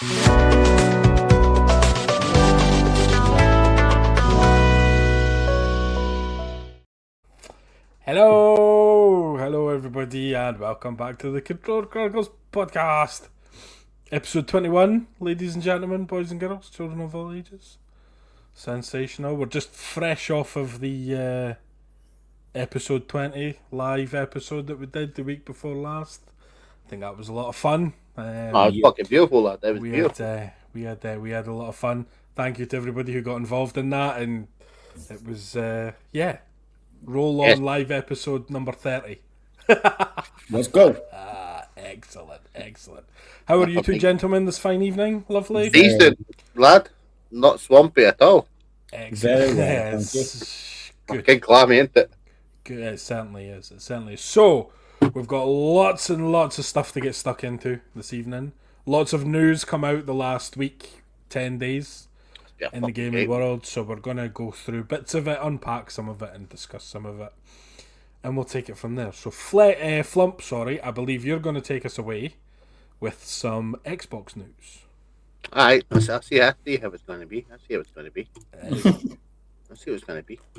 Hello everybody, and welcome back to the Chronicles podcast, episode 21, ladies and gentlemen, boys and girls, children of all ages. Sensational. We're just fresh off of the episode 20 live episode that we did the week before last. I think that was a lot of fun. It's fucking beautiful, lad. It was beautiful. We had a lot of fun. Thank you to everybody who got involved in that, and it was roll on live episode number 30. Let's go. Excellent. How are you two gentlemen this fine evening? Lovely. Decent, lad. Not swampy at all. Excellent. Very well, Yes. Good. Fucking clammy, isn't it? Good. It certainly is. So, we've got lots and lots of stuff to get stuck into this evening. Lots of news come out the last week, 10 days in the gaming world. So we're going to go through bits of it, unpack some of it, and discuss some of it. And we'll take it from there. So, Flump, I believe you're going to take us away with some Xbox news. Alright, I see how it's going to be.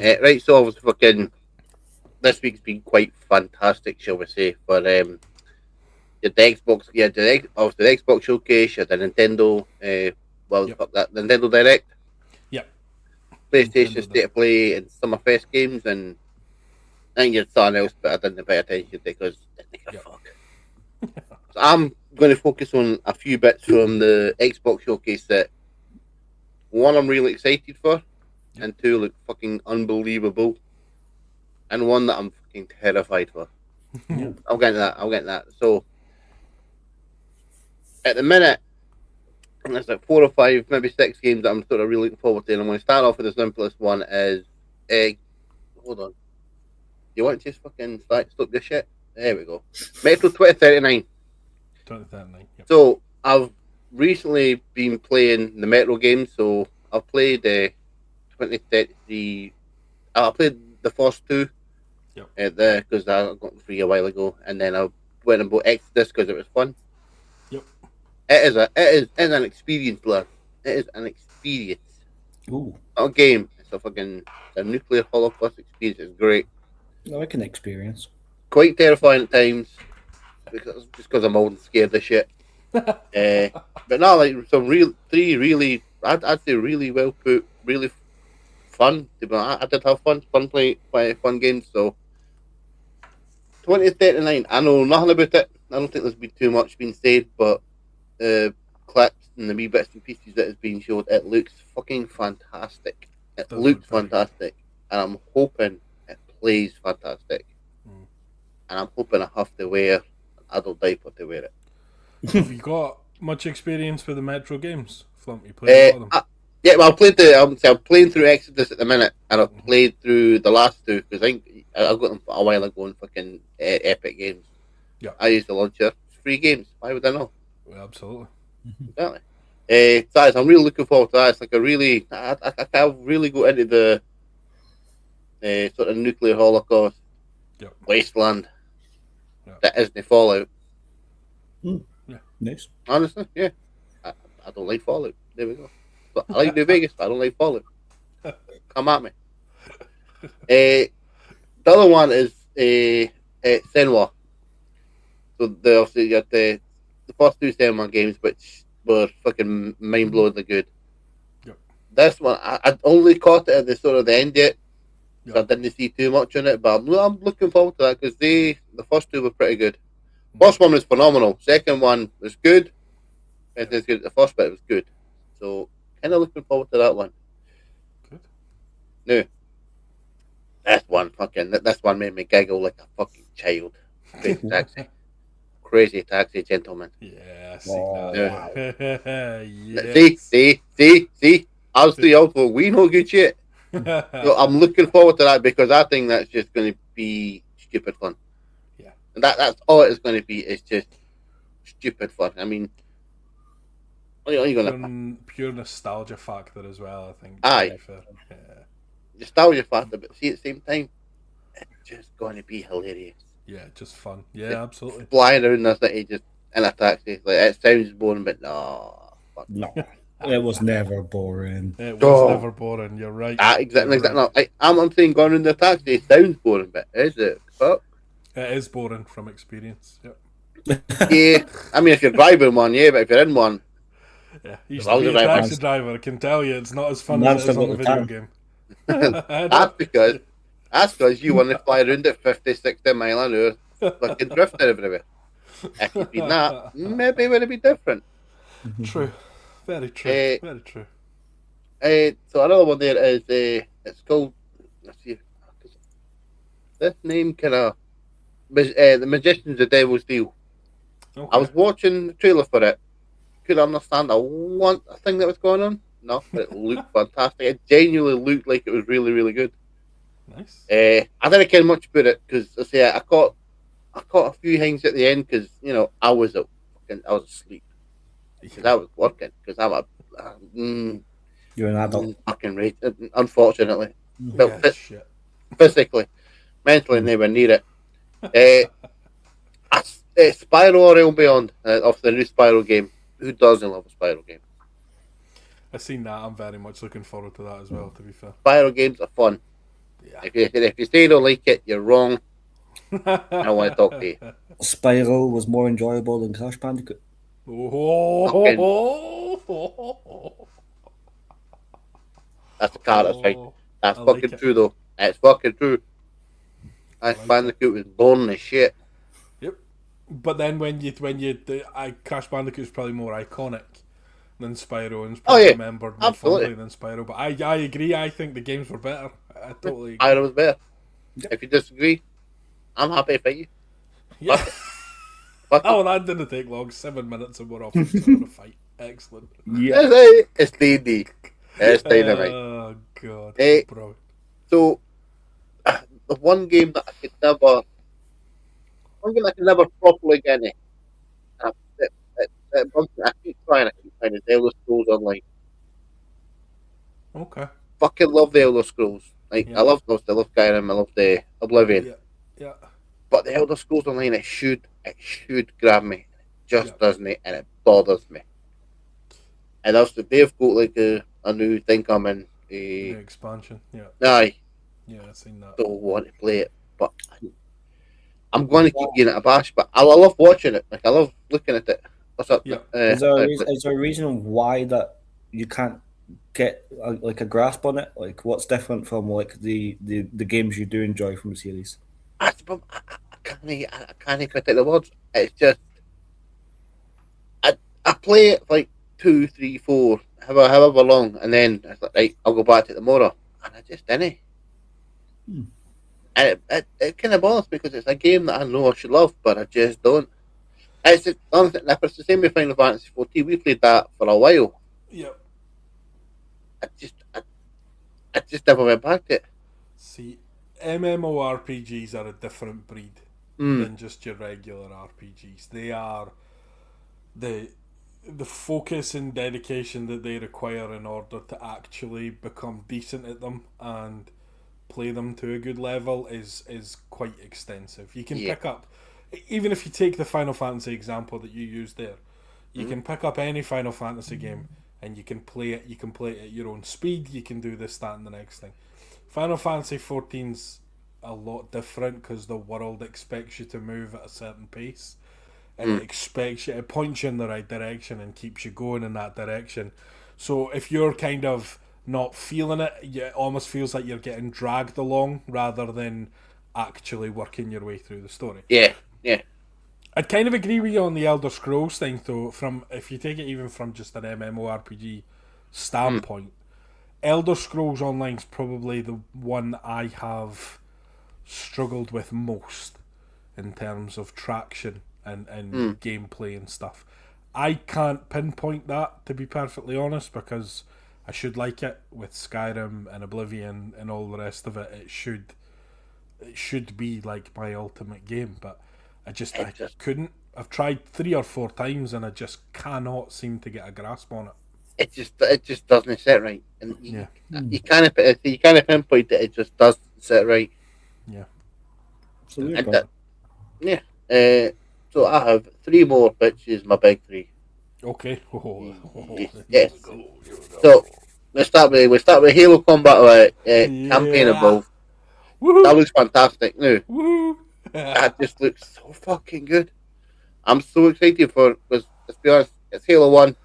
Right, so obviously fucking this week's been quite fantastic, shall we say, for the Xbox. Yeah, the Xbox showcase, the Nintendo. The Nintendo Direct. Yep. PlayStation State of Play and Summerfest games, and I think there's something else, but I didn't pay attention because I didn't give a fuck. So I'm going to focus on a few bits from the Xbox showcase that, one, I'm really excited for, and two, look fucking unbelievable, and one that I'm fucking terrified for. I'll get into that. So, at the minute, there's like 4 or 5, maybe 6 games that I'm sort of really looking forward to, and I'm going to start off with the simplest one is, hold on. You want to just fucking stop this shit? There we go. Metro 2039. 2039. Yep. So, I've recently been playing the Metro games, so I've played 2033. I played the first 2 because I got free a while ago, and then I went and bought Exodus because it was fun. Yep. It is an experience, lad. It is an experience. Ooh. Not a game. It's a nuclear holocaust experience. It's great. I like an experience. Quite terrifying at times, because I'm old and scared of shit. But no, like some really, I'd say really well put, really fun. I did have fun playing fun games. So 2039, I know nothing about it. I don't think there's been too much being said, but clips and the wee bits and pieces that has been showed, it looks fucking fantastic. It looks fantastic, and I'm hoping it plays fantastic. And I'm hoping I have to wear an adult diaper to wear it. Have you got much experience with the Metro games? Flump, you played a lot of them? I'm playing through Exodus at the minute, and I've played through the last 2 because I think I got them a while ago in fucking Epic Games. Yeah. I used the launcher. It's free games. Why would I know? Well, absolutely. Exactly. So I'm really looking forward to that. It's like I can't really go into the sort of nuclear holocaust wasteland that isn't Fallout. Yeah. Nice. Honestly, yeah. I don't like Fallout. There we go. But I like New Vegas, but I don't like Fallout. Come at me. The other one is Senwa. So obviously you got the first 2 Senwa games, which were fucking mind-blowingly good. Yep. This one, I only caught it at the sort of the end yet. So I didn't see too much in it, but I'm looking forward to that because the first 2 were pretty good. First one was phenomenal. Second one was good. It was good. The first bit was good. So kind of looking forward to that one. Good. No. This one made me giggle like a fucking child. Crazy taxi gentleman. Yeah, I see that. Wow. Yes. See. I was too old for we know good shit. So I'm looking forward to that because I think that's just going to be stupid fun. Yeah. And that's all it is going to be. It's just stupid fun. I mean, pure nostalgia factor as well, I think. Aye. Yeah. Nostalgia factor, but see at the same time, it's just going to be hilarious. Yeah, just fun. Yeah, absolutely. Flying around the city just in a taxi. Like, it sounds boring, but no, No, it was never boring. It was never boring. You're right. Exactly. You're right. No, I'm saying going in the taxi. It sounds boring, but is it? Fuck. It is boring from experience. Yep. Yeah, I mean, if you're driving one, yeah, but if you're in one, Yeah, you used as long to as be a you're taxi driver. I can tell you, it's not as fun as Man's it is still on the got the video time. game. that's because you want to fly around at 50, 60 mile an hour, fucking drifting everywhere. If you'd been that, maybe it would have been different. True, very true, very true. So another one there is it's called. Let's see, this name kind of the Magician's the Devil's Deal. Okay. I was watching the trailer for it. Couldn't understand a thing that was going on. No, but it looked fantastic. It genuinely looked like it was really, really good. Nice. I didn't care much about it because I say I caught a few things at the end because I was asleep because I was working because I'm a You're an adult. fucking rage. Unfortunately, Yeah, shit. physically, mentally, nowhere near it. Spyro Realm Beyond of the new Spyro game. Who doesn't love a Spyro game? I've seen that. I'm very much looking forward to that as well. To be fair, Spyro games are fun. yeah. If you say you don't like it, you're wrong. I don't want to talk to you. Spyro was more enjoyable than Crash Bandicoot. That's the car. That's right. That's I fucking like true, though. It's fucking true. Crash Bandicoot was boring as shit. Yep. But then Crash Bandicoot is probably more iconic than Spyro, and is probably remembered more fondly than Spyro. But I agree. I think the games were better. I totally agree. Spyro was better. Yep. If you disagree, I'm happy to fight you. Yeah. Fuck Oh, that didn't take long. 7 minutes and we're off to the fight. Excellent. Yeah. It's D&D. It's dynamite. Oh, God. Bro. So, the one game that I could never properly get in. I keep trying is Elder Scrolls Online. Okay. Fucking love the Elder Scrolls. I love Skyrim, I love the Oblivion. Yeah. But the Elder Scrolls Online, it should grab me. It just doesn't, and it bothers me. And also, they've got like a new thing coming. New expansion. Yeah. Aye. Yeah, I've seen that. Don't want to play it, but I'm going to keep giving it a bash. But I love watching it. I love looking at it. What's up? Yeah. Is there a reason why that you can't get a grasp on it? Like, what's different from like the games you do enjoy from the series? I can't critique the words. It's just I play it like 2, 3, 4, however long, and then it's like, right, I'll go back to it tomorrow, and I just didn't. And it kind of bothers me because it's a game that I know I should love, but I just don't. It's the same with Final Fantasy 14. We played that for a while. Yep. I just never went back to it. See, MMORPGs are a different breed than just your regular RPGs. They are the focus and dedication that they require in order to actually become decent at them and play them to a good level is quite extensive. You can pick up, even if you take the Final Fantasy example that you used there, you can pick up any Final Fantasy game and you can play it. You can play it at your own speed. You can do this, that, and the next thing. Final Fantasy 14's a lot different because the world expects you to move at a certain pace, and it points you in the right direction and keeps you going in that direction. So if you're kind of not feeling it, it almost feels like you're getting dragged along rather than actually working your way through the story. Yeah. I'd kind of agree with you on the Elder Scrolls thing, though. If you take it even from just an MMORPG standpoint, Elder Scrolls Online's probably the one I have struggled with most in terms of traction and gameplay and stuff. I can't pinpoint that, to be perfectly honest, because I should like it with Skyrim and Oblivion and all the rest of it. It should be like my ultimate game, but I couldn't. I've tried 3 or 4 times and I just cannot seem to get a grasp on it. It just doesn't sit right, and you kind of pinpoint it. It just doesn't sit right. Yeah. So So I have 3 more, which is my big 3. Okay. Yes. Here we go. So we start with Halo Combat campaign Yeah. evolved. Woohoo! That looks fantastic. Now Woohoo! that just looks so fucking good. I'm so excited for because let's be honest, it's Halo One.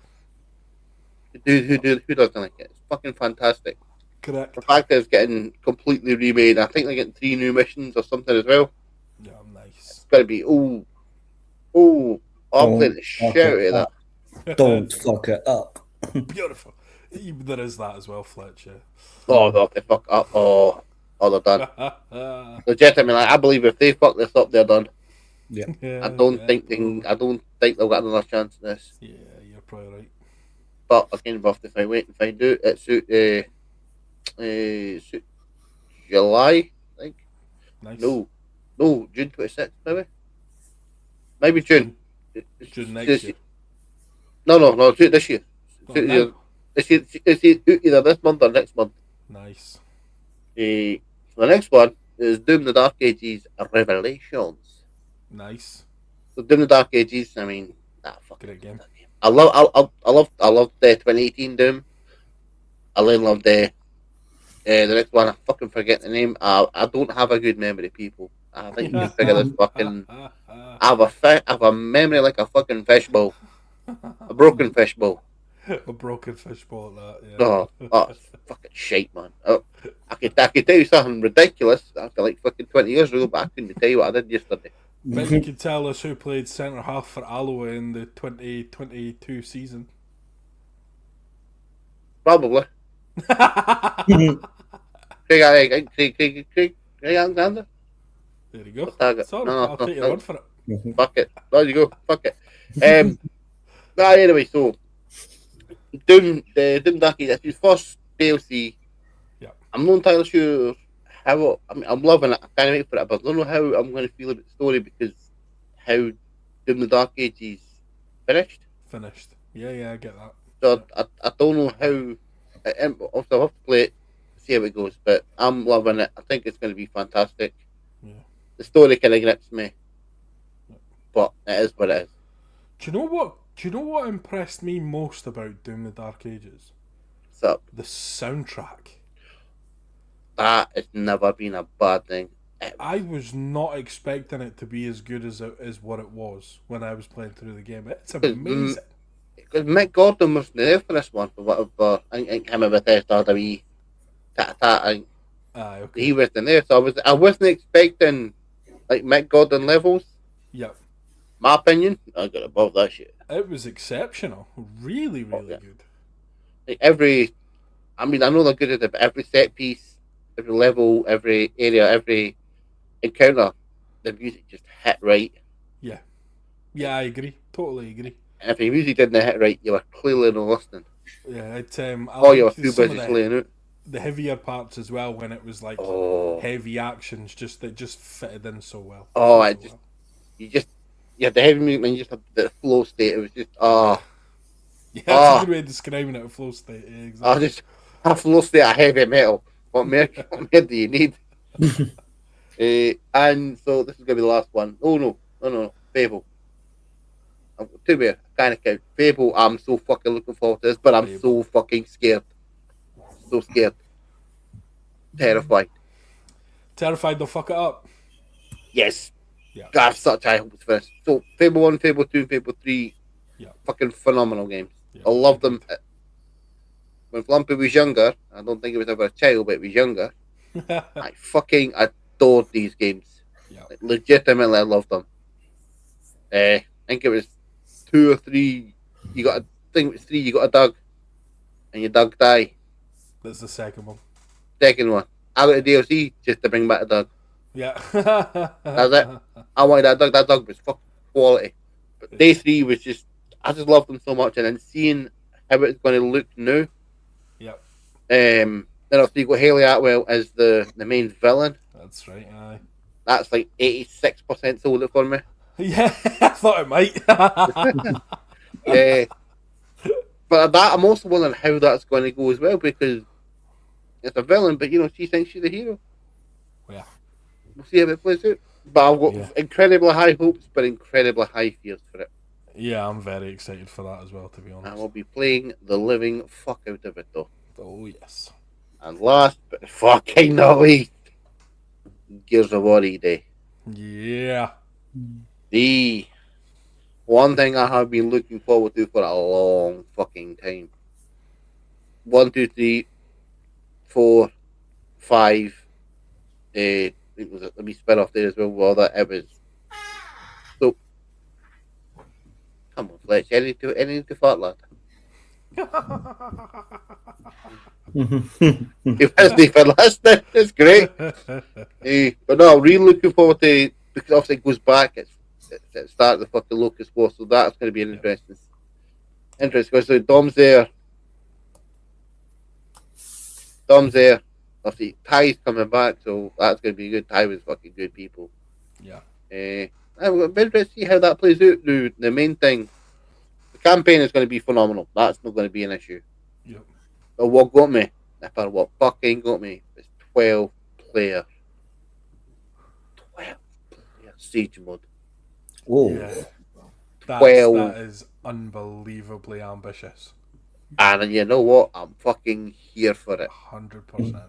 Who doesn't like it? It's fucking fantastic. Correct. The fact that it's getting completely remade, I think they're getting 3 new missions or something as well. Yeah, nice. It's gonna be I'm playing the shit out of that. Don't fuck it up. Beautiful. There is that as well, Fletch. Oh, they fuck up. They're done. Yeah. Legitimately, I believe if they fuck this up, they're done. Yeah. I don't think probably. I don't think they'll get another chance in this. Yeah, you're probably right. But again, we'll have to wait and find out. It's suit July, I think. Nice. No, June 26th, maybe June. June next year. No, this year. Oh, no. It's either this month or next month. Nice. The next one is Doom the Dark Ages Revelations. Nice. So Doom the Dark Ages, I mean, fucking Great game. I love the 2018 Doom. I really love the next one. I fucking forget the name. I don't have a good memory, people. I think you can figure this fucking. I have a memory like a fucking fishbowl, a broken fishbowl. A broken fishbowl at that. Yeah. It's fucking shite, man. I could tell you something ridiculous after like fucking 20 years ago, but I couldn't tell you what I did yesterday. Bet you could tell us who played centre half for Alloa in the 2022 season. Probably. Craig Alexander. There you go. Target. Sorry, No, I'll take your word for it. Fuck it. There you go. Fuck it. Anyway, so Doom Dark Ages, his first DLC. Yeah. I'm not entirely sure how. I mean, I'm loving it. I can't wait for it, but I don't know how I'm going to feel about the story because how Doom the Dark Ages finished. Yeah, I get that. So I don't know how. Also, I'll have to play it, see how it goes. But I'm loving it. I think it's going to be fantastic. Yeah. The story kind of grips me, but it is what it is. Do you know what impressed me most about Doom the Dark Ages? What's up? The soundtrack. That has never been a bad thing. I was not expecting it to be as good as what it was when I was playing through the game. It's amazing. Because Mick Gordon was there for this one, for whatever. I think him and Bethesda, Okay. he was in there, so I wasn't expecting like Mick Gordon levels. Yep. My opinion, I got above that shit. It was exceptional. Really good. Like I know they're good at it, but every set piece, every level, every area, every encounter, the music just hit right. Yeah, I agree. Totally agree. And if the music didn't hit right, you were clearly not listening. Yeah, You were too busy slaying out. The heavier parts as well, when it was like heavy actions, that just fitted in so well. You had the heavy music and you just had the flow state. It was just Yeah, that's a good way of describing it. A flow state. Yeah, exactly. A flow state of heavy metal. What more do you need? And so this is gonna be the last one. Oh no, Fable. I've got two more. Kind of count. Fable. I'm so fucking looking forward to this, but I'm so fucking scared. So scared. Terrified. Terrified they'll fuck it up. Yes. Yeah. God, I have such high hopes for this. So Fable 1, Fable 2, Fable 3. Yeah. Fucking phenomenal games. Yeah, I love them. When Flumpy was younger, I don't think he was ever a child, but he was younger. I fucking adored these games. Yeah. Like, legitimately, I loved them. I think it was 2 or 3. You got a dog, and your dog died. That's the second one. Second one, I got a DLC just to bring back the dog. Yeah. That's it. I wanted that dog. That dog was fucking quality. But day 3 was just, I just loved them so much, and then seeing how it's going to look now. Yep. Then obviously you got Haley Atwell as the main villain. That's right. Aye. That's like 86% sold it for me. Yeah, I thought it might. But that I'm also wondering how that's going to go as well, because it's a villain, but she thinks she's a hero. Yeah. We'll see how it plays out. But I've got incredibly high hopes, but incredibly high fears for it. Yeah, I'm very excited for that as well, to be honest. I will be playing the living fuck out of it though. Oh, yes. And last but fucking not least, Gears of War Day. Yeah. The one thing I have been looking forward to for a long fucking time. 1, 2, 3, 4, 5. It was a wee spin off there as well. Well, that it was so. Come on, Fletch. Any to fart, lad. If that's not for listening, it's great. But no, really looking forward to, because obviously it goes back. It's at the start of the fucking Locust War, so that's going to be an interesting. Because so Dom's there. Obviously, Ty's coming back, so that's going to be good. Ty was fucking good people. Yeah. I'm interested to see how that plays out. The main thing, the campaign is going to be phenomenal. That's not going to be an issue. Yep. But what got me, what fucking got me, is 12 player. 12 player siege mode. Whoa. Yeah. 12. That is unbelievably ambitious. And you know what? I'm fucking here for it. 100%.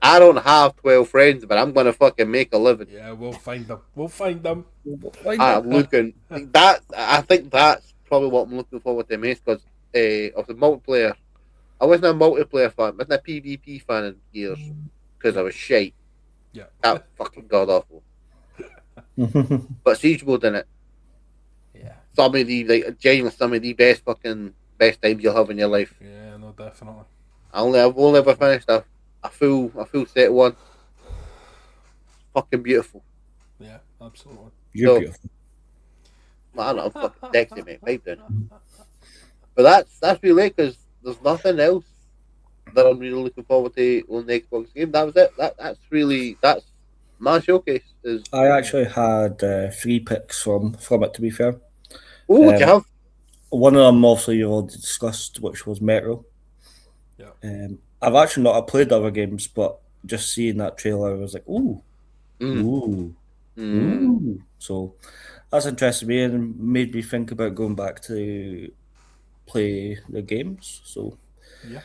I don't have 12 friends, but I'm going to fucking make a living. Yeah, we'll find them. We'll find them. I'm looking. I think that's probably what I'm looking forward to most, because of the multiplayer. I wasn't a multiplayer fan, I wasn't a PvP fan in Gears, because I was shite. Yeah. That fucking god awful. But Siege mode in it. Yeah. Some of the best times you'll have in your life. Yeah, no, definitely. I've only ever finished a full set one. Fucking beautiful. Yeah, absolutely. You're beautiful. Man, I'm fucking sexy, mate. Pipe down. But that's really it, because there's nothing else that I'm really looking forward to on the Xbox game. That was it. That's my showcase. I actually had 3 picks from it, to be fair. Oh, what you have? One of them, obviously, you already discussed, which was Metro. Yeah. I've actually not played other games, but just seeing that trailer, I was like, ooh. So that's interested me and made me think about going back to play the games. So yeah.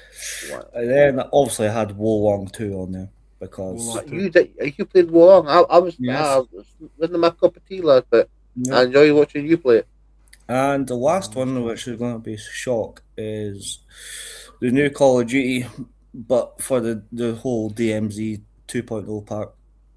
And then obviously I had Wolong 2 on there because you played Wolong. I was wasn't my cup of tea, lad, but I enjoy watching you play it. And the last one, which is going to be a shock, is the new Call of Duty, but for the whole DMZ 2.0 part,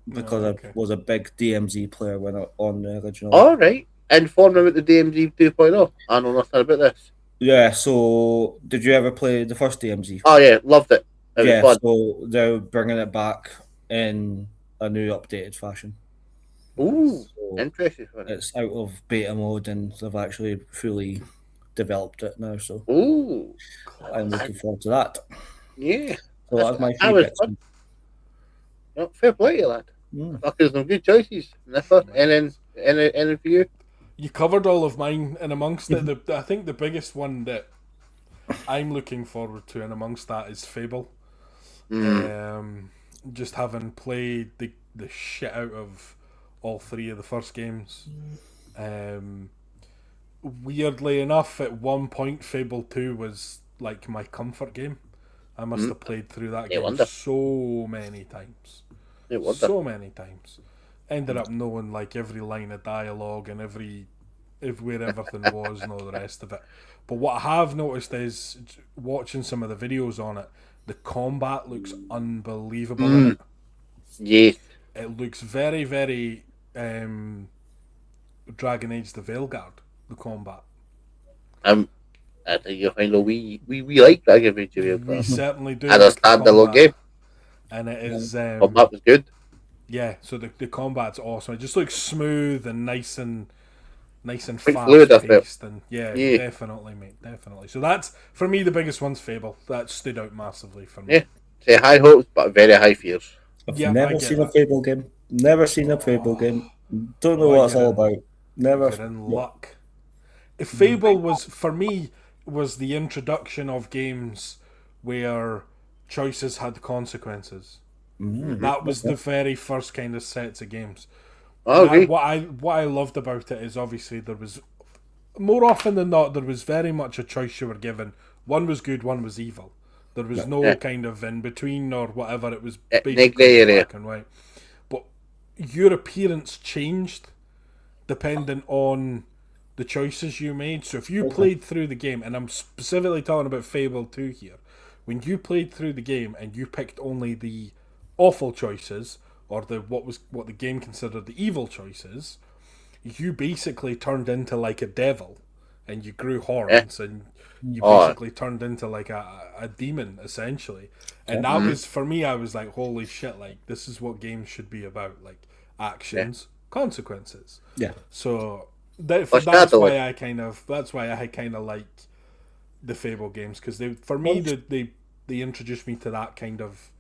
because I was a big DMZ player when on the original. All right. Inform me about the DMZ 2.0. I know nothing about this. Yeah, so did you ever play the first DMZ? Oh, yeah, loved it. It was fun. So they're bringing it back in a new updated fashion. Ooh, so interesting. It's out of beta mode and they've actually fully developed it now. So I'm looking forward to that. Yeah. So that's my favorite. Fair play to you, lad. There's some good choices. And then for you? You covered all of mine, and amongst it, I think the biggest one that I'm looking forward to, and amongst that, is Fable. Just having played the shit out of all 3 of the first games. Weirdly enough, at one point, Fable 2 was like my comfort game. I must have played through that game so many times. So many times. Ended up knowing like every line of dialogue and where everything was and all the rest of it. But what I have noticed is, watching some of the videos on it, the combat looks unbelievable in it. Yeah. It looks very, very Dragon Age the Veilguard, the combat. I think you'll find we like Dragon Age the Veilguard. We certainly do. And a standalone game. And it is combat was good. Yeah, so the combat's awesome. It just looks smooth and nice and fast paced, and yeah, definitely, mate, definitely. So that's, for me, the biggest one's Fable. That stood out massively for me. Yeah, say high hopes but very high fears. I've never seen a Fable game. Never seen a Fable game. Don't know what it's all about. Never. You're in luck. If Fable was, for me, was the introduction of games where choices had consequences. That was the very first kind of sets of games. What I loved about it is, obviously, there was more often than not, there was very much a choice you were given. One was good, one was evil. There was no kind of in between or whatever. It was basically black and white. But your appearance changed depending on the choices you made. So if you played through the game, and I'm specifically talking about Fable 2 here, when you played through the game and you picked only the awful choices or what the game considered the evil choices, you basically turned into like a devil, and you grew horns, and you basically turned into like a demon essentially. And that was, for me, I was like, holy shit, like this is what games should be about, like actions, consequences. Yeah. So that's why I kind of like the Fable games, because they introduced me to that kind of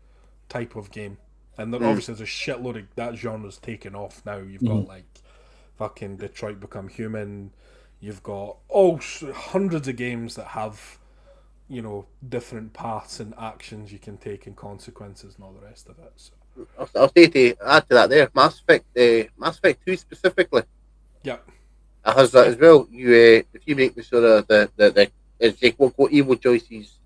type of game. And then obviously there's a shitload of that genre's taken off now. You've got like fucking Detroit Become Human. You've got hundreds of games that have, you know, different paths and actions you can take and consequences and all the rest of it. So. I'll say to add to that there, Mass Effect 2 specifically. Yep. It has that as well. You if you make the sort of the it's like what evil choices,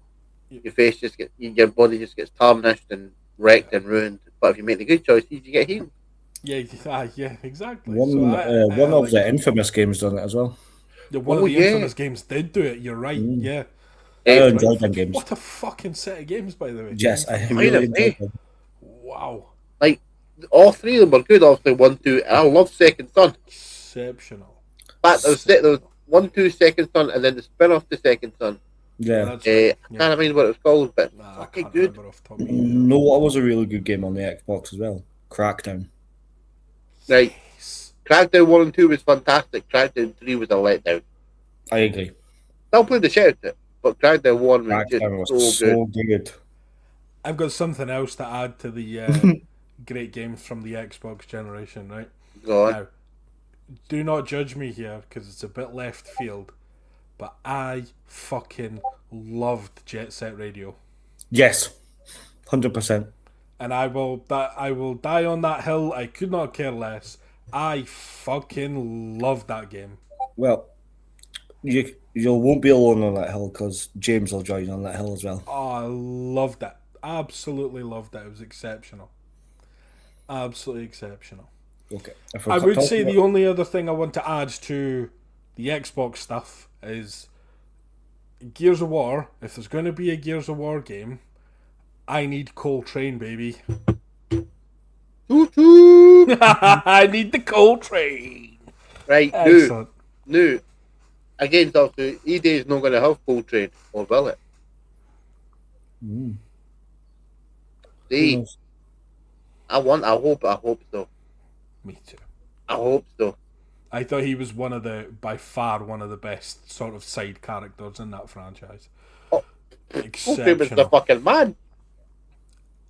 your face your body just gets tarnished and wrecked and ruined. But if you make the good choices, you get healed. Yeah, exactly. One of the Infamous games done it as well. Yeah, one of the Infamous games did do it. You're right. Yeah. I enjoyed them games. What a fucking set of games, by the way. Yes, I really enjoyed them. Wow. Like all three of them were good. Obviously, 1, 2. And I love Second Son. Exceptional. But there was 1, 2, Second Son, and then the spin-off to Second Son. Yeah. That's right. I can't remember what it was called, but fucking good. No, what was a really good game on the Xbox as well? Crackdown. Right. Crackdown 1 and 2 was fantastic. Crackdown 3 was a letdown. I agree. Still played the shit out of it, but Crackdown 1 was just so good. I've got something else to add to the great games from the Xbox generation, right? Go on. Now, do not judge me here because it's a bit left field, but I fucking loved Jet Set Radio. Yes, 100%. And I will die on that hill. I could not care less. I fucking loved that game. Well, you won't be alone on that hill because James will join on that hill as well. Oh, I loved it. Absolutely loved it. It was exceptional. Absolutely exceptional. Okay. I would say the only other thing I want to add to the Xbox stuff is Gears of War. If there's going to be a Gears of War game, I need Coltrane, baby. I need the Coltrane. Right, excellent. No. Again, Doctor, EA is not going to have Coltrane, or will it? See, I hope so. Me too. I hope so. I thought he was by far one of the best sort of side characters in that franchise. Coltrane was the fucking man.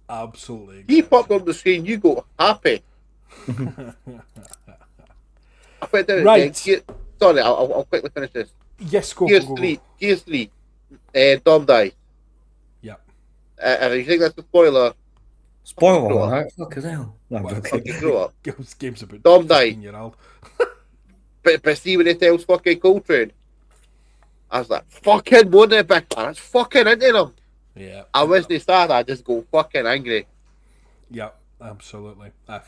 Absolutely. He popped on the screen, you go happy. Right. Sorry, I'll quickly finish this. Yes, go. Gears 3. Dom dies. Yeah. And if you think that's a spoiler, spoiler, right? Fuck hell. No, I'm joking. Grow up. Game's about Dom died. but see when he tells fucking Coltrane, I was like, fucking one of the big man, it's fucking into them. Yeah. I wish they started, I just go fucking angry. Yeah, absolutely. I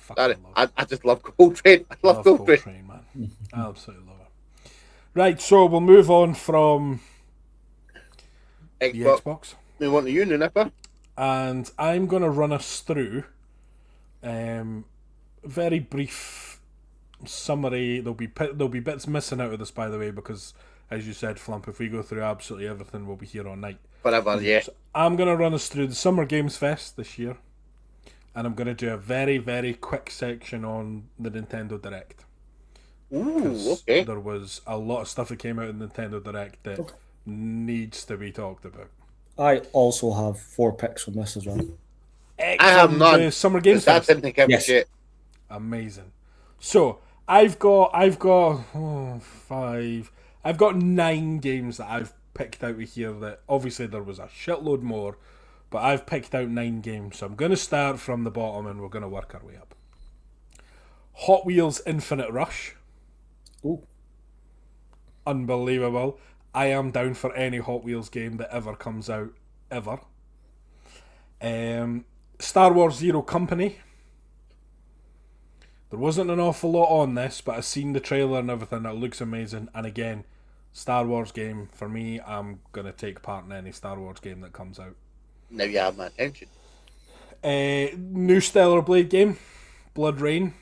just love Coltrane. I love Coltrane, man. Absolutely love it. Right, so we'll move on from the Xbox. We want the Union Nipper. And I'm going to run us through very brief summary. There'll be bits missing out of this, by the way, because as you said, Flump, if we go through absolutely everything, we'll be here all night. Whatever, yeah. So I'm going to run us through the Summer Games Fest this year, and I'm going to do a very, very quick section on the Nintendo Direct. Ooh, okay. There was a lot of stuff that came out in Nintendo Direct that needs to be talked about. I also have 4 picks from this as well. I have none. The Summer Games Fest. Didn't give a shit. Amazing. So I've got 5. I've got 9 games that I've picked out of here. That obviously there was a shitload more, but I've picked out 9 games. So I'm going to start from the bottom and we're going to work our way up. Hot Wheels Infinite Rush. Ooh. unbelievable. I am down for any Hot Wheels game that ever comes out, ever. Star Wars Zero Company. There wasn't an awful lot on this, but I've seen the trailer and everything. It looks amazing. And again, Star Wars game, for me, I'm going to take part in any Star Wars game that comes out. Now you have my attention. New Stellar Blade game, Blood Rain.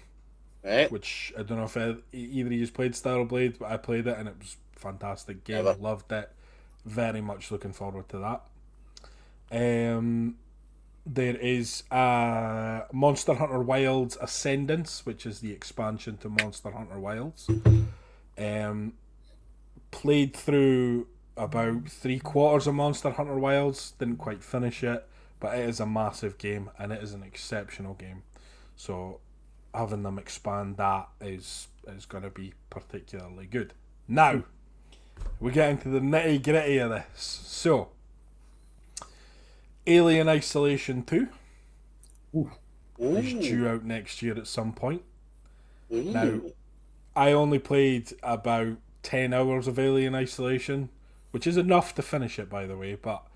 Right. Which I don't know if either of you played Stellar Blade, but I played it and it was a fantastic game. Never. Loved it. Very much looking forward to that. There is Monster Hunter Wilds Ascendance, which is the expansion to Monster Hunter Wilds. Played through about 3/4 of Monster Hunter Wilds, didn't quite finish it, but it is a massive game and it is an exceptional game. So having them expand that is going to be particularly good. Now, we get into the nitty gritty of this. So, Alien Isolation 2 is due out next year at some point. Now, I only played about 10 hours of Alien Isolation, which is enough to finish it, by the way, but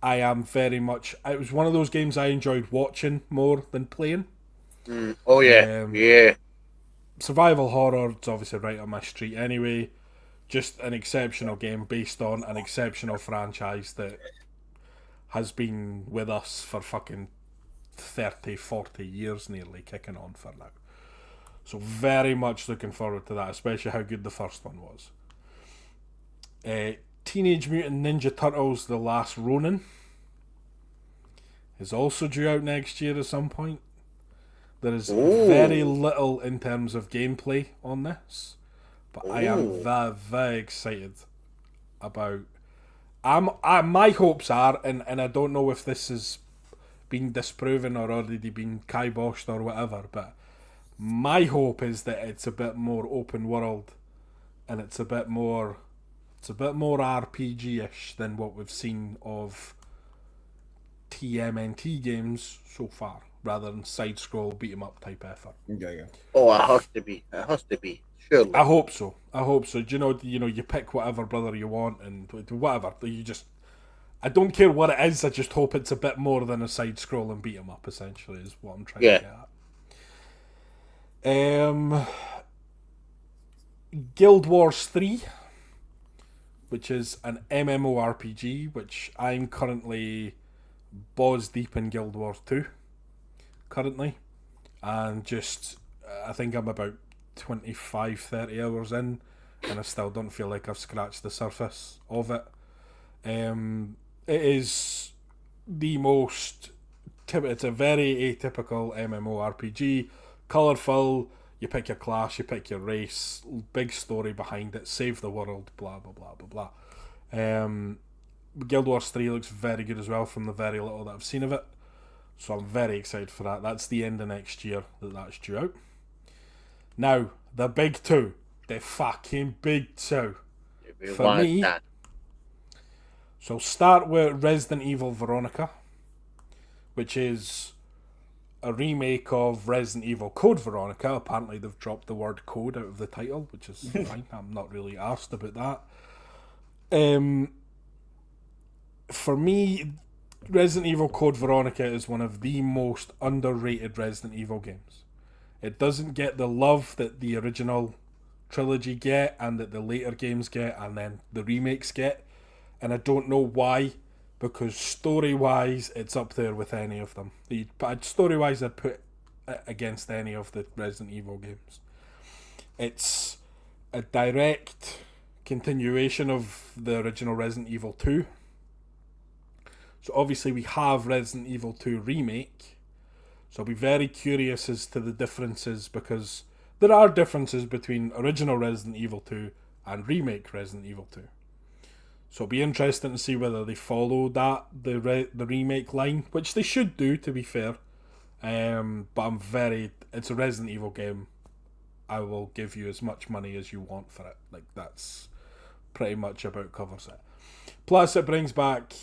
I am very much... It was one of those games I enjoyed watching more than playing. Oh, yeah. Yeah. Survival horror is obviously right on my street anyway. Just an exceptional game based on an exceptional franchise that has been with us for fucking 30, 40 years nearly, kicking on for now. So very much looking forward to that, especially how good the first one was. Teenage Mutant Ninja Turtles The Last Ronin is also due out next year at some point. There is very little in terms of gameplay on this, but I am very, very excited about... my hopes are, and I don't know if this has been disproven or already been kiboshed or whatever, but my hope is that it's a bit more open world and it's a bit more RPG-ish than what we've seen of TMNT games so far, rather than side-scroll beat-em-up type effort. Yeah. Oh, it has to be. It has to be. Surely. I hope so. Do you know, you pick whatever brother you want and whatever. You just... I don't care what it is, I just hope it's a bit more than a side-scroll and beat-em-up, essentially, is what I'm trying to get at. Guild Wars 3, which is an MMORPG, which I'm currently balls deep in Guild Wars 2 currently, and just I think I'm about 25-30 hours in and I still don't feel like I've scratched the surface of it. It is the most it's a very atypical MMORPG, colourful. You pick your class, you pick your race, big story behind it, save the world, blah blah blah blah blah. Guild Wars 3 looks very good as well from the very little that I've seen of it. So I'm very excited for that. That's the end of next year that's due out. Now, the big two. The fucking big two. For me, so start with Resident Evil Veronica, which is a remake of Resident Evil Code Veronica. Apparently they've dropped the word code out of the title, which is fine. I'm not really asked about that. For me, Resident Evil Code Veronica is one of the most underrated Resident Evil games. It doesn't get the love that the original trilogy get and that the later games get and then the remakes get, and I don't know why, because story-wise it's up there with any of them. Story-wise I'd put it against any of the Resident Evil games. It's a direct continuation of the original Resident Evil 2. So obviously we have Resident Evil 2 Remake, so I'll be very curious as to the differences, because there are differences between original Resident Evil 2 and remake Resident Evil 2. So it'll be interesting to see whether they follow the remake line, which they should do, to be fair. But it's a Resident Evil game. I will give you as much money as you want for it. Like, that's pretty much about covers it. Plus it brings back...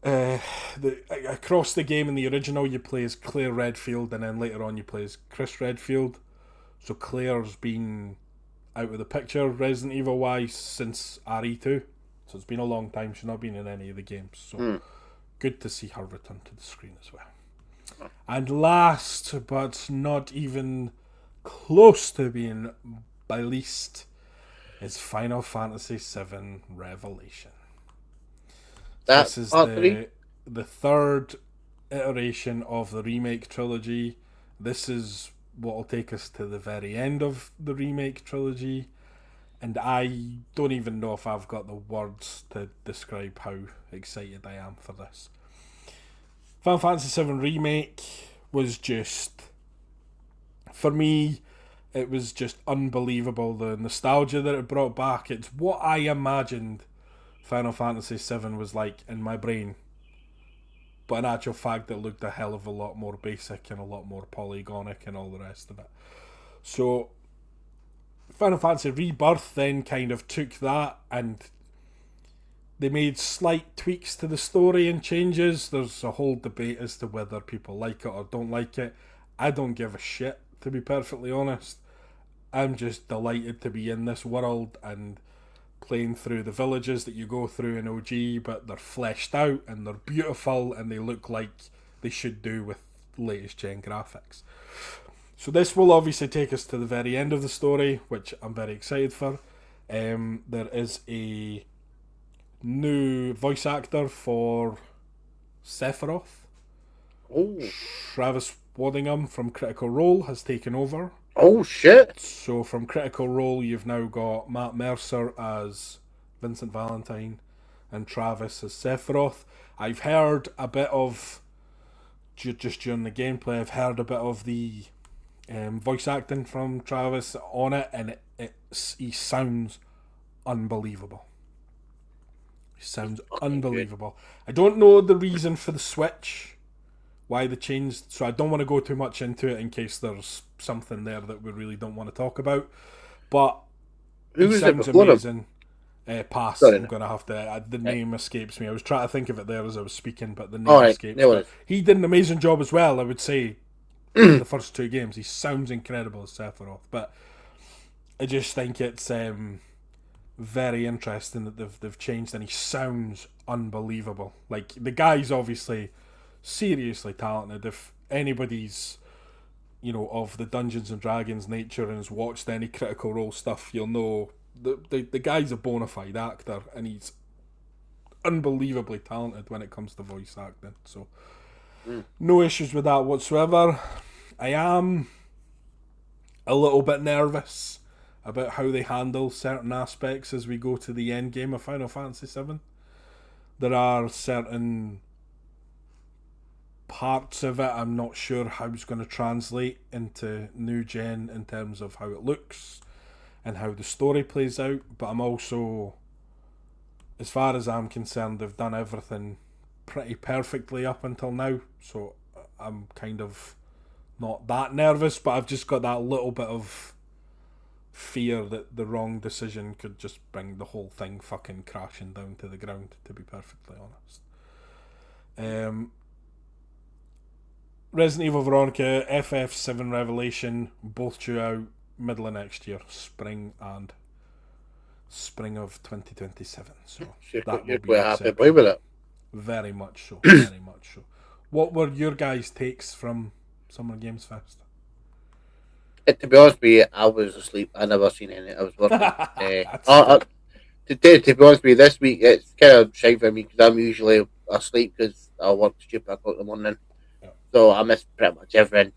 across the game in the original you play as Claire Redfield, and then later on you play as Chris Redfield. So Claire's been out of the picture Resident Evil wise since RE2. So it's been a long time. She's not been in any of the games. So good to see her return to the screen as well. And last but not even close to being by least is Final Fantasy VII Revelation. This is the third iteration of the remake trilogy. This is what will take us to the very end of the remake trilogy. And I don't even know if I've got the words to describe how excited I am for this. Final Fantasy VII Remake was just, for me, it was just unbelievable. The nostalgia that it brought back. It's what I imagined Final Fantasy VII was like in my brain. But in actual fact, it looked a hell of a lot more basic and a lot more polygonic and all the rest of it. So Final Fantasy Rebirth then kind of took that and they made slight tweaks to the story and changes. There's a whole debate as to whether people like it or don't like it. I don't give a shit, to be perfectly honest. I'm just delighted to be in this world and playing through the villages that you go through in OG, but they're fleshed out and they're beautiful and they look like they should do with latest gen graphics. So this will obviously take us to the very end of the story, which I'm very excited for. There is a new voice actor for Sephiroth. Oh. Travis Waddingham from Critical Role has taken over. Oh, shit. So from Critical Role, you've now got Matt Mercer as Vincent Valentine and Travis as Sephiroth. I've heard a bit of, just during the gameplay, I've heard a bit of the voice acting from Travis on it, and he sounds unbelievable. He sounds unbelievable. I don't know the reason for the switch, why they changed, so I don't want to go too much into it in case there's something there that we really don't want to talk about. But who he sounds amazing. Pass. Sorry. I'm going to have to. The name escapes me. I was trying to think of it there as I was speaking, but the name escapes me. He did an amazing job as well, I would say. The first two games, he sounds incredible as Sephiroth, but I just think it's very interesting that they've changed, and he sounds unbelievable. Like, the guy's obviously seriously talented. If anybody's, of the Dungeons and Dragons nature and has watched any Critical Role stuff, you'll know the guy's a bona fide actor, and he's unbelievably talented when it comes to voice acting. So no issues with that whatsoever. I am a little bit nervous about how they handle certain aspects as we go to the end game of Final Fantasy VII. There are certain parts of it I'm not sure how it's going to translate into new gen in terms of how it looks and how the story plays out, but I'm also, as far as I'm concerned, they've done everything pretty perfectly up until now, so I'm kind of not that nervous, but I've just got that little bit of fear that the wrong decision could just bring the whole thing fucking crashing down to the ground, to be perfectly honest. Resident Evil Veronica, FF7 Revelation, both due out middle of next year, spring of 2027. So that will be happy with it. Very much so. Very much so. What were your guys' takes from Summer Games Fest? To be honest with you, I was asleep. I never seen any. I was working. To be honest with you, this week it's kind of shite for me because I'm usually asleep because I work stupid o'clock in the morning. Yeah. So I missed pretty much everything.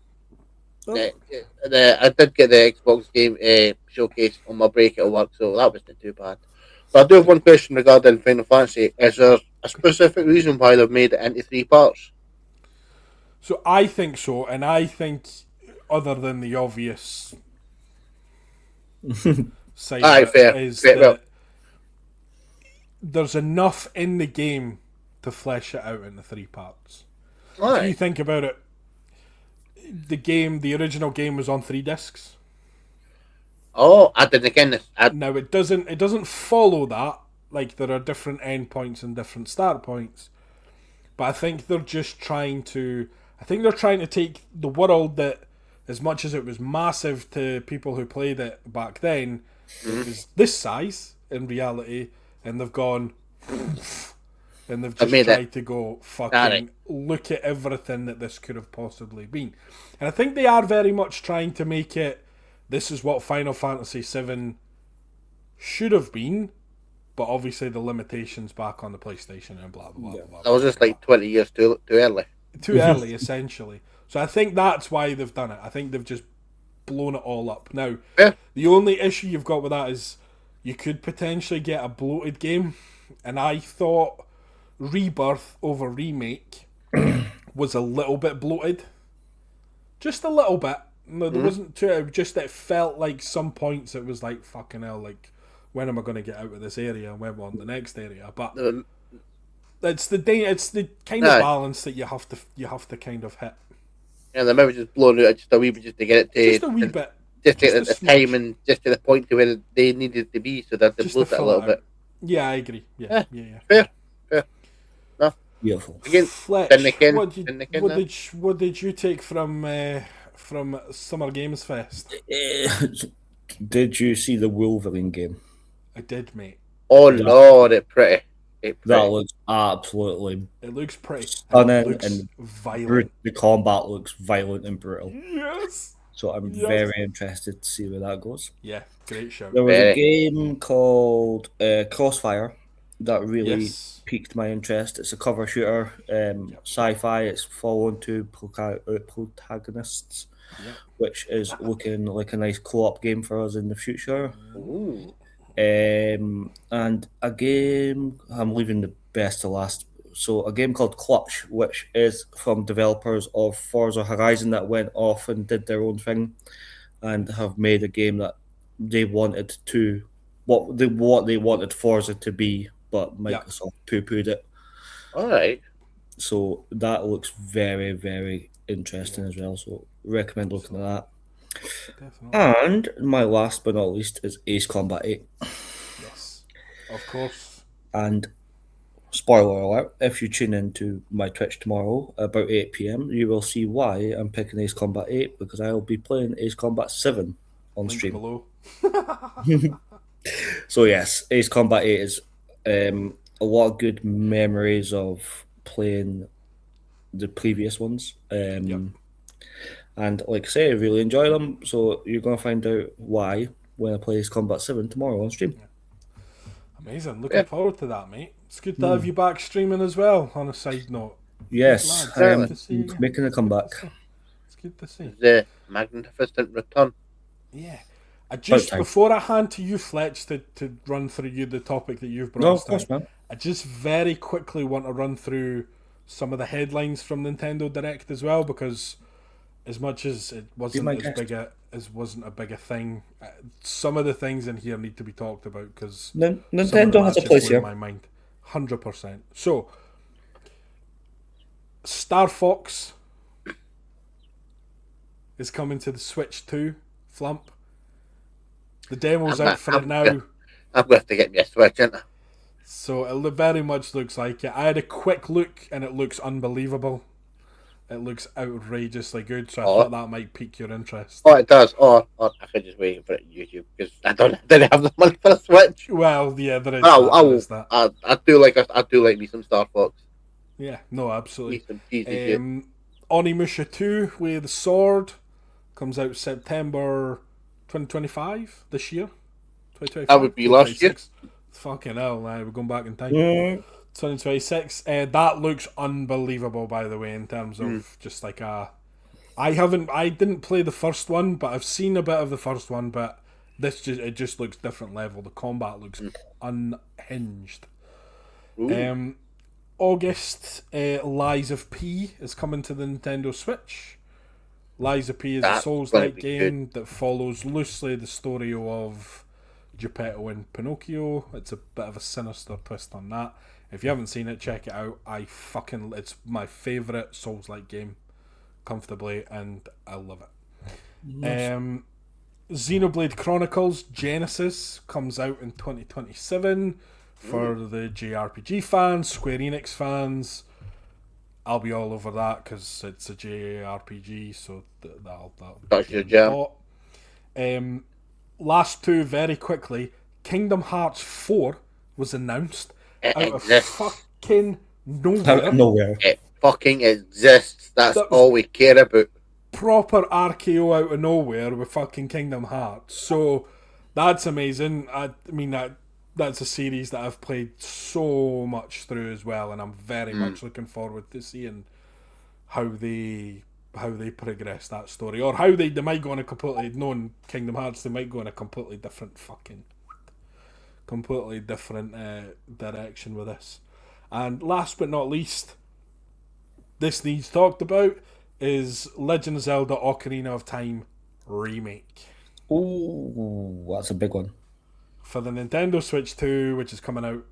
Oh. I did get the Xbox game showcase on my break at work, so that wasn't too bad. But I do have one question regarding Final Fantasy. Is there a specific reason why they've made it into 3 parts? So I think so, and I think other than the obvious side that there's enough in the game to flesh it out into 3 parts. If you think about it, the original game was on 3 discs. Oh, I didn't again. Now it doesn't follow that. Like, there are different endpoints and different start points, but I think they're just trying to. I think they're trying to take the world that, as much as it was massive to people who played it back then, It was this size in reality, and they've gone, and they've just tried to go fucking look at everything that this could have possibly been. And I think they are very much trying to make it, this is what Final Fantasy VII should have been, but obviously the limitations back on the PlayStation and blah blah blah. That was just like 20 years too early. Too early, essentially. So I think that's why they've done it. I think they've just blown it all up. Now, the only issue you've got with that is you could potentially get a bloated game, and I thought Rebirth over Remake was a little bit bloated. Just a little bit. No, there wasn't too. It felt like some points it was like, fucking hell, like, when am I going to get out of this area and when we're on the next area? But it's the kind of balance that you have to kind of hit. Yeah, they maybe just blown it just a wee bit just to get it to just a wee bit, just at the time and just to the point to where they needed to be, so that they blew it a little bit. Yeah, I agree. Yeah. Fair. No, beautiful. Again, Fletch, what did you take from Summer Games Fest? Did you see the Wolverine game? I did, mate. Oh Lord, it's pretty. That looks absolutely. It looks pretty. Stunning and violent. The combat looks violent and brutal. Yes. So I'm very interested to see where that goes. Yeah, great show. There was a game called Crossfire that really piqued my interest. It's a cover shooter, sci-fi. It's following two protagonists, which is looking like a nice co-op game for us in the future. Ooh. And a game, I'm leaving the best to last. So a game called Clutch, which is from developers of Forza Horizon that went off and did their own thing, and have made a game that they wanted to, what they wanted Forza to be, but Microsoft poo-pooed it. All right. So that looks very, very interesting as well. So recommend looking at that. Definitely. And my last but not least is Ace Combat 8. Yes, of course. And spoiler alert, if you tune into my Twitch tomorrow about 8 p.m, you will see why I'm picking Ace Combat 8, because I will be playing Ace Combat 7 on stream. Below. So yes, Ace Combat 8 is a lot of good memories of playing the previous ones. And like I say, I really enjoy them. So you're going to find out why when I play Ace Combat 7 tomorrow on stream. Amazing. Looking forward to that, mate. It's good to have you back streaming as well, on a side note. Yes, I am making a comeback. It's good to see. The magnificent return. Yeah. Before I hand to you, Fletch, to run through the topic that you've brought us course, man. I just very quickly want to run through some of the headlines from Nintendo Direct as well, because as much as it wasn't a bigger thing, some of the things in here need to be talked about, because Nintendo has a place here. In my mind, 100%. So, Star Fox is coming to the Switch 2. Flump. The demo's out for it now. I'm going to have to get me a Switch, ain't I? So it very much looks like it. I had a quick look and it looks unbelievable. It looks outrageously good, so I thought that might pique your interest. Oh, it does. I could just wait for it on YouTube, because I didn't have the money for a Switch. Well, yeah, there is that. I do like me some Star Fox. Yeah, no, absolutely. Onimusha 2 with the sword comes out September 2025 this year. 2025. That would be last year. Fucking hell, we're going back in time. 2026. That looks unbelievable, by the way, in terms of just like I didn't play the first one, but I've seen a bit of the first one, but it just looks different level. The combat looks unhinged. August, Lies of P is coming to the Nintendo Switch. Lies of P is a Souls-like game that follows loosely the story of Geppetto and Pinocchio. It's a bit of a sinister twist on that. If you haven't seen it, check it out. It's my favourite Souls-like game, comfortably, and I love it. Nice. Xenoblade Chronicles Genesis comes out in 2027 for the JRPG fans, Square Enix fans. I'll be all over that because it's a JRPG, so that's your jam. last two very quickly. Kingdom Hearts 4 was announced It out of exists. fucking nowhere. Nowhere. It fucking exists. That's That was all we care about. proper RKO out of nowhere with fucking Kingdom Hearts. So that's amazing. I mean that's a series that I've played so much through as well, and I'm very much looking forward to seeing how they progress that story, or how they might go in a completely knowing Kingdom Hearts, they might go in a completely different direction with this. And last but not least, this needs talked about is Legend of Zelda Ocarina of Time remake Ooh, that's a big one. for the Nintendo Switch 2, which is coming out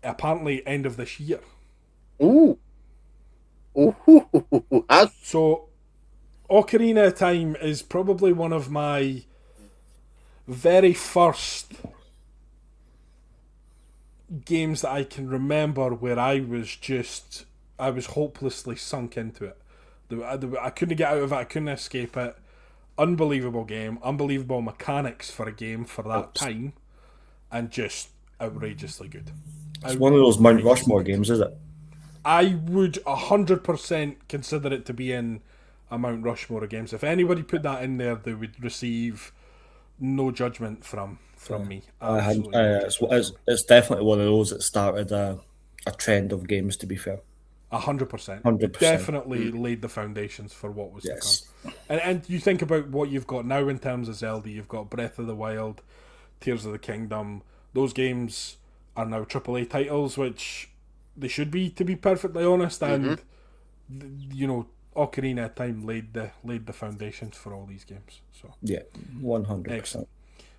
apparently end of this year. Ooh. So Ocarina of Time is probably one of my very first games that I can remember where I was hopelessly sunk into it. I couldn't get out of it. I couldn't escape it. Unbelievable game. Unbelievable mechanics for a game for that time. And just outrageously good. It's one of those Mount Rushmore games, is it? I would 100% consider it to be in a Mount Rushmore of games. If anybody put that in there, they would receive no judgment from me. It's definitely one of those that started a trend of games, to be fair. 100%. 100%. Definitely laid the foundations for what was to come. And you think about what you've got now in terms of Zelda. You've got Breath of the Wild, Tears of the Kingdom. Those games are now AAA titles, which they should be, to be perfectly honest. And Ocarina of Time laid the foundations for all these games. So yeah, 100%.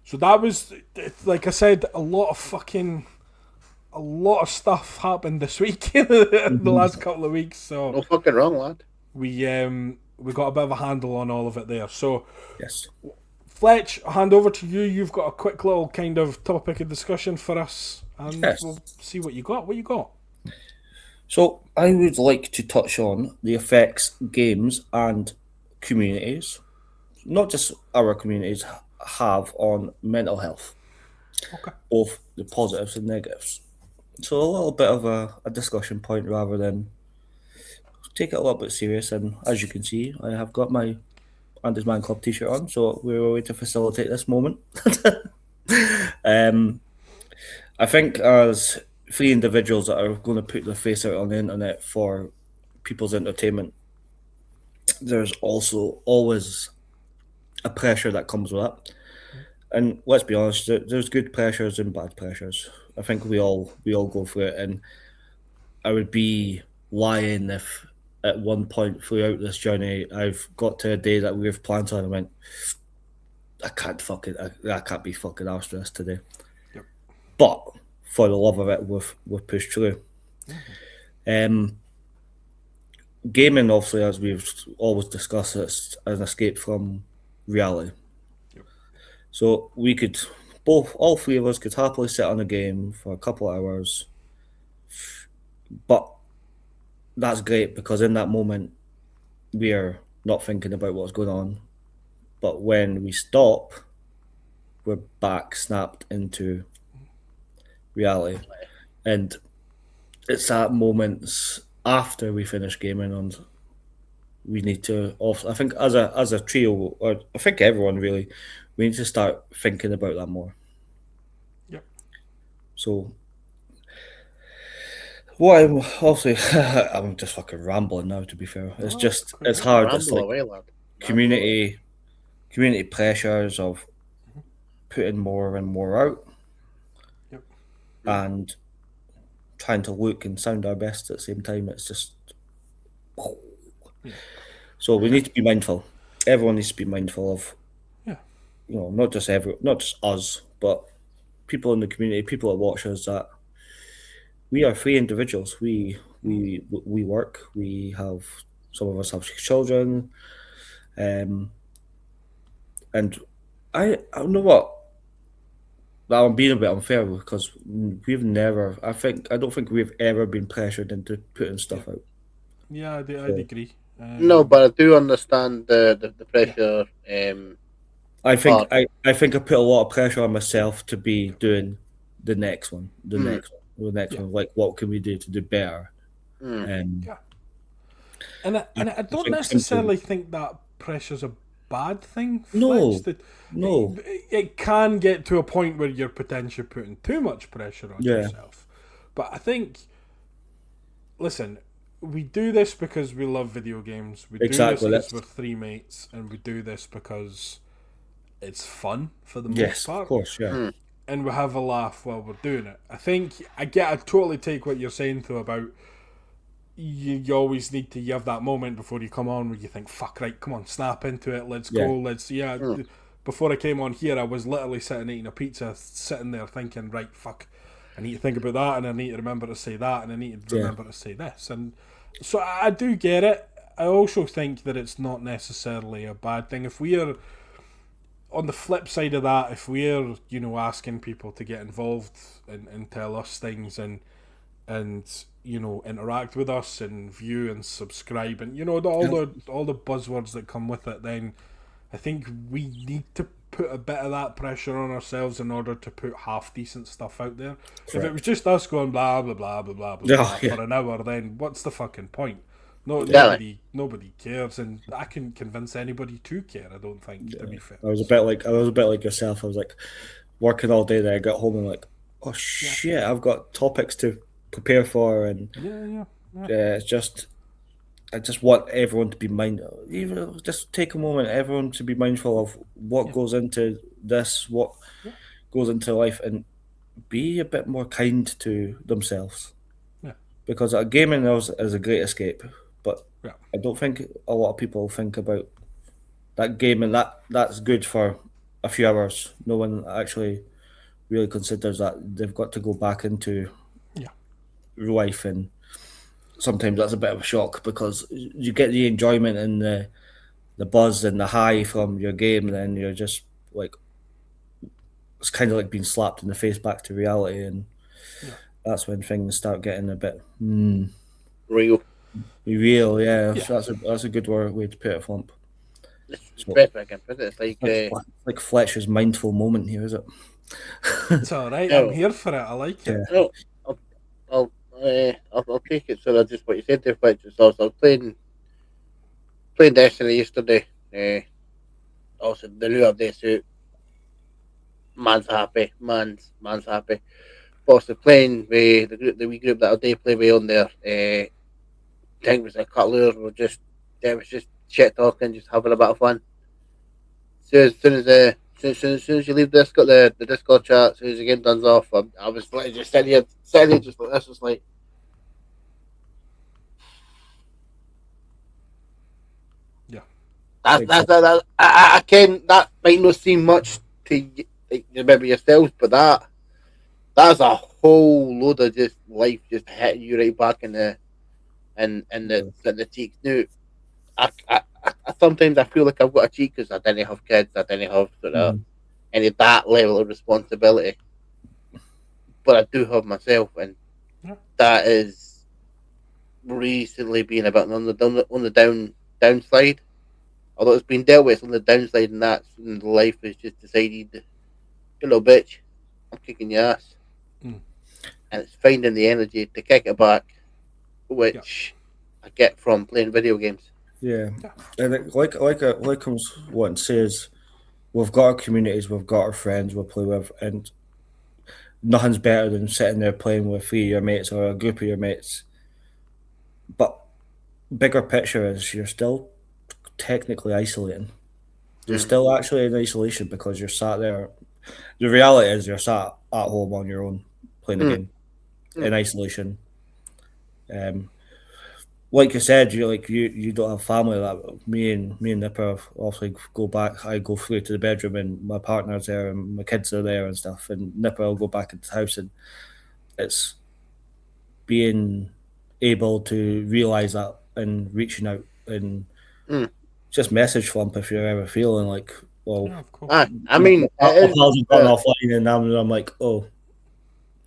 So that was, like I said, a lot of stuff happened this week, the last couple of weeks. So no fucking wrong, lad. We got a bit of a handle on all of it there. So yes, Fletch, I'll hand over to you. You've got a quick little kind of topic of discussion for us, and we'll see what you got. What you got? So I would like to touch on the effects games and communities, not just our communities, have on mental health. Okay. Both the positives and negatives. So a little bit of a discussion point rather than take it a little bit serious. And as you can see, I have got my Andy's Man Club t-shirt on, so we're a way to facilitate this moment. I think as three individuals that are going to put their face out on the internet for people's entertainment, there's also always a pressure that comes with that. And let's be honest, there's good pressures and bad pressures. I think we all go through it, and I would be lying if at one point throughout this journey I've got to a day that we've planned on and went, I can't be fucking arsed for this today. Yep. But for the love of it, we've pushed through. Gaming, obviously, as we've always discussed, it's an escape from reality. Yep. So we could all three of us could happily sit on a game for a couple of hours, but that's great because in that moment we're not thinking about what's going on. But when we stop, we're back snapped into reality. And it's at moments after we finish gaming and we need to I think as a trio, or I think everyone really, we need to start thinking about that more. Yep. So what I'm obviously I'm just fucking rambling now, to be fair. It's hard. It's like community pressures of putting more and more out. Yep. And trying to look and sound our best at the same time. It's just so we need to be mindful. Everyone needs to be mindful of not just us, but people in the community, people that watch us, that we are free individuals. We work. We have, some of us have children, and I know what. Now I'm being a bit unfair because I don't think we've ever been pressured into putting stuff out. Yeah, I'd agree. No, but I do understand the pressure I think I think I put a lot of pressure on myself to be doing the next one, the next one. Like, what can we do to do better? Yeah. And I don't think necessarily think that pressure's a bad thing, Fletch. No, That no, it can get to a point where you're potentially putting too much pressure on yeah, yourself. But I think, listen, we do this because we love video games. We do this exactly. because we're three mates, and we do this because it's fun for the most Yes, of part. course, yeah, And we have a laugh while we're doing it. I think I totally take what you're saying though about you always need to you have that moment before you come on where you think, fuck, right, come on, snap into it, let's go, let's before I came on here I was literally sitting eating a pizza, sitting there thinking, right, fuck, I need to think about that, and I need to remember to say that, and I need to remember to say this. And so I do get it. I also think that it's not necessarily a bad thing. If we're on the flip side of that, if we're, asking people to get involved and tell us things and interact with us and view and subscribe and all the buzzwords that come with it, then I think we need to put a bit of that pressure on ourselves in order to put half decent stuff out there. Correct. If it was just us going blah blah blah blah blah blah for an hour, then what's the fucking point? Nobody cares, and I couldn't convince anybody to care. I don't think, to be fair. I was a bit like yourself. I was like working all day. Then I got home and like, oh shit, I've got topics to prepare for, and it's just I just want everyone to be mindful. Even just take a moment, everyone to be mindful of what goes into this, what goes into life, and be a bit more kind to themselves. Yeah. Because gaming is a great escape, but I don't think a lot of people think about that gaming. That's good for a few hours. No one actually really considers that they've got to go back into life, and sometimes that's a bit of a shock because you get the enjoyment and the buzz and the high from your game, and then you're just like, it's kind of like being slapped in the face back to reality, and that's when things start getting a bit real. So that's a good way to put it, Flump. It's like Fletcher's mindful moment here, is it? It's all right. I'm here for it. I like it. No, I'll take it. So that's just what you said there, Fletcher. So I was playing Destiny yesterday. Also the new update suit. Man's happy. Man's happy. Also playing with the wee group that I did play with on there. I think it was a couple of was just shit talking, just having a bit of fun. So as soon as you leave the Discord chat, as soon as the game done off, I was like just sitting here just like this, just like. That I can. That might not seem much to maybe yourselves, but that's a whole load of just life just hitting you right back in the cheeks. Now, I sometimes I feel like I've got a cheek because I didn't have kids, I didn't have sort of any of that level of responsibility, but I do have myself, and that is recently been a bit on the downside. Although it's been dealt with on the downside, and that's when life has just decided, you little bitch, I'm kicking your ass. And it's finding the energy to kick it back, which I get from playing video games. Yeah. And like I was wanting to say is, we've got our communities, we've got our friends we play with, and nothing's better than sitting there playing with 3 of your mates or a group of your mates. But bigger picture is you're still technically isolating. You're still actually in isolation because you're sat there. The reality is you're sat at home on your own playing the game in isolation. Like you said, you don't have family. That me and Nipper obviously go back. I go through to the bedroom and my partner's there and my kids are there and stuff. And Nipper will go back into the house, and it's being able to realise that and reaching out and just message Flump if you're ever feeling like, well, I mean, I've gone offline, and I'm like, oh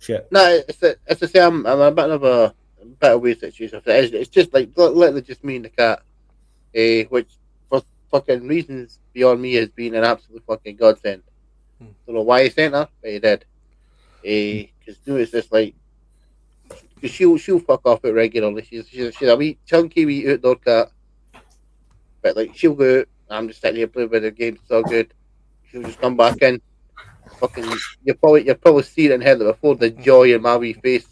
shit. No, it's the same. I'm a bit of a weird situation. It's just like literally just me and the cat, which fucking reasons beyond me has been an absolute fucking godsend. Don't know why he sent her, but he did. Because it's just like, cause she'll fuck off it regularly. She's a wee chunky wee outdoor cat, but like she'll go out. I'm just sitting here playing with the game. It's all good. She'll just come back in. Fucking, you'll probably see it and heard it before. The joy in my wee face.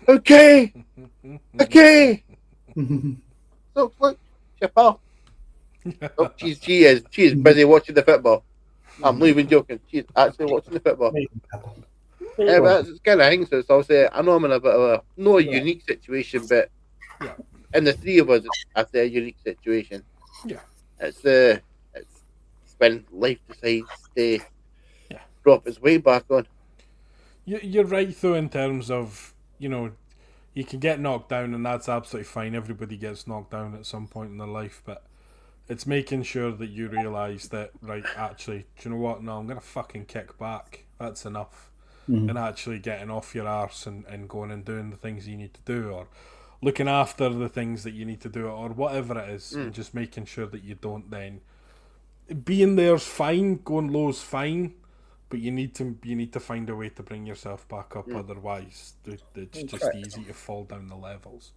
Okay. So look, your pal. Oh, she is busy watching the football. I'm not even joking. She's actually watching the football. Yeah, but it's kind of thing. So it's also, I know I'm in a bit of a unique situation, but in the three of us, I say a unique situation. Yeah, it's when life decides to drop its weight back on. You're right though in terms of, you know, you can get knocked down and that's absolutely fine. Everybody gets knocked down at some point in their life, but it's making sure that you realise that, right, actually, do you know what? No, I'm going to fucking kick back. That's enough. And actually getting off your arse and going and doing the things you need to do, or looking after the things that you need to do, or whatever it is, and just making sure that you don't then... Being there's fine, going low's fine, but you need to find a way to bring yourself back up, otherwise it's just easy to fall down the levels.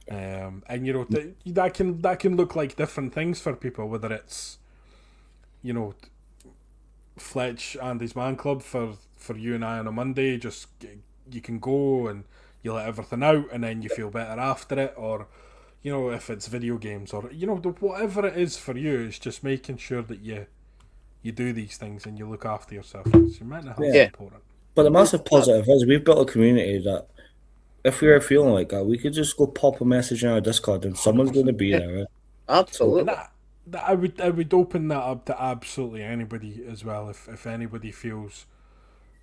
And you know that can look like different things for people, whether it's, you know, Fletch Andy's Man Club for you and I on a Monday, just you can go and you let everything out and then you feel better after it, or you know, if it's video games, or you know, whatever it is for you, it's just making sure that you do these things and you look after yourself. Your mental health is important. But the massive positive is we've built a community that if we were feeling like that, we could just go pop a message in our Discord and someone's going to be there. Right? Absolutely. So, I would open that up to absolutely anybody as well. If anybody feels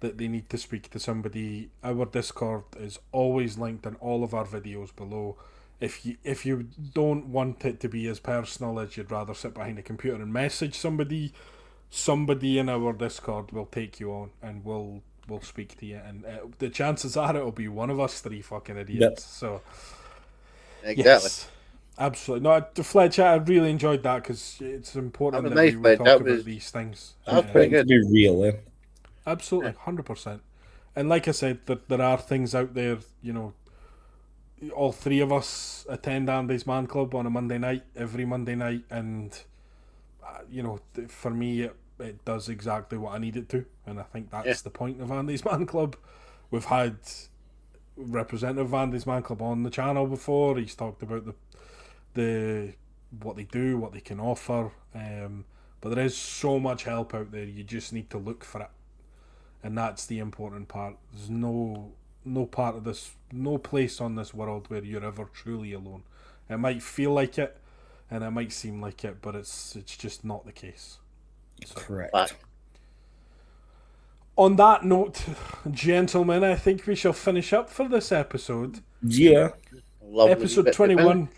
that they need to speak to somebody, our Discord is always linked in all of our videos below. If you don't want it to be as personal as you'd rather sit behind a computer and message somebody in our Discord will take you on and will speak to you, and the chances are it'll be one of us three fucking idiots. Yep. So exactly. Yes, absolutely. No, Fletch, I really enjoyed that because it's important that we talk about these things. That was pretty good. To be real, Absolutely, 100%. And like I said, there are things out there, you know, all three of us attend Andy's Man Club on a Monday night, every Monday night, and, you know, for me, it does exactly what I need it to, and I think that's the point of Andy's Man Club. We've had representative of Andy's Man Club on the channel before. He's talked about the what they do, what they can offer, but there is so much help out there. You just need to look for it, and that's the important part. There's no part of this, no place on this world where you're ever truly alone. It might feel like it, and it might seem like it, but it's just not the case. So, correct. On that note, gentlemen, I think we shall finish up for this episode. Yeah. Episode 21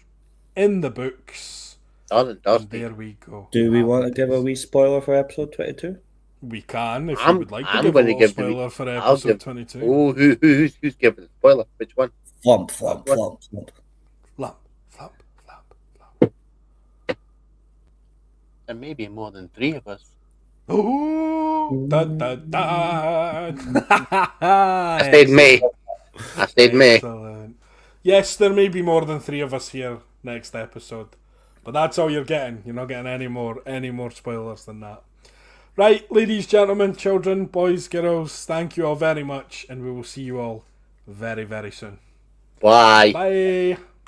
in the books. Done. There we go. Do we want to give a wee spoiler for episode 22? We can, if you would like to give a little spoiler for episode 22. Oh, who's giving the spoiler? Which one? Flump. And maybe more than three of us. Oh, da. I stayed May. Yes, there may be more than three of us here next episode, but that's all you're getting. You're not getting any more spoilers than that. Right, ladies, gentlemen, children, boys, girls, thank you all very much, and we will see you all very, very soon. Bye. Bye.